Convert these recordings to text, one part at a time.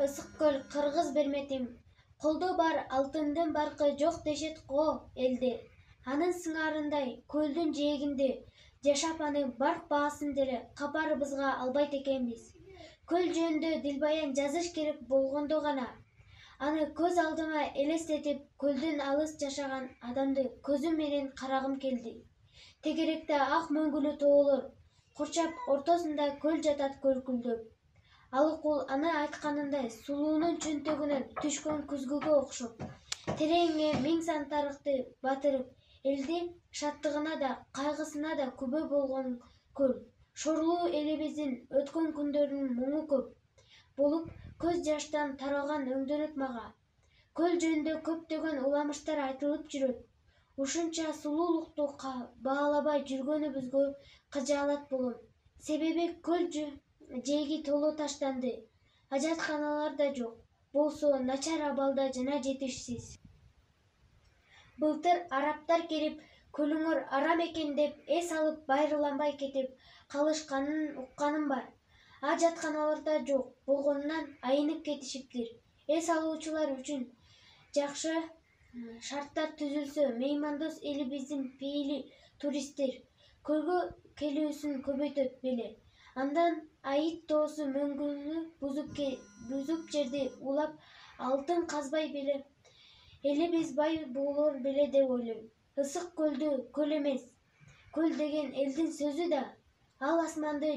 ысык көл кыргыз берметим, колдо бар алтындын баркы жок дешет го элде. Анын сыңарындай көлдүн жээгинде жашап аны барк баасын деле капарыбызга албайт экенбиз. Көл жөнүндө дилбаян жазыш керек болгондо гана аны көз алдыма элестетип, көлдөн алыс жашаган адамды көзүм менен карагым келди. Тегеректе ак мөңгүлүү тоолор курчап, ортосунда көл жатат көлкүлдөп. Алыкул аны айтканындай сулуунун чөнтөгүнөн түшкөн күзгүгө окшоп, тереңге миң сан тарыхты батырып, элди шаттыгына да, кайгысына да күбө болгон көл. Шорлуу элибиздин өткөн күндөрүнүн муңу көп болуп, көз жаштан таралган өңдөнөт мага. Көл жөнүндө көптөгөн уламыштар айтылып жүрөт. Ушунча сулуулукту баалабай жүргөнүбүзгө кыжаалат болом. Себеби көл жээги толо таштанды. Ажатканалар да жок. Болсо начар абалда жана жетишсиз. Былтыр арабтар келип, көлүңөр арам экен деп эс алып байрыланбай кетип калышканын укканым бар. Ажатканаларда жок болгонунан айнып кетишиптир. Эс алуучулар үчүн жакшы шарттар түзүлсө, меймандос элибиздин пейили туристтер көлгө келүүсүн көбөйтөт беле. Андан Айыт тоосу мөңгүлүү бузук жерди улап алтын казбай беле элибиз бай болор беле деп ойлойм. Ысык көлдү көл эмес, көл деген элдин сөзү да. Ал асманды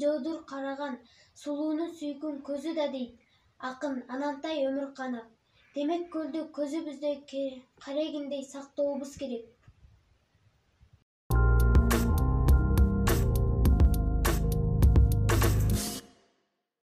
жоодур караган, сулууну сүйкүн көзү да дейт акын Анантай Өмүрканов. Демек көлдү көзүбүздөй керегиндей сактообуз керек.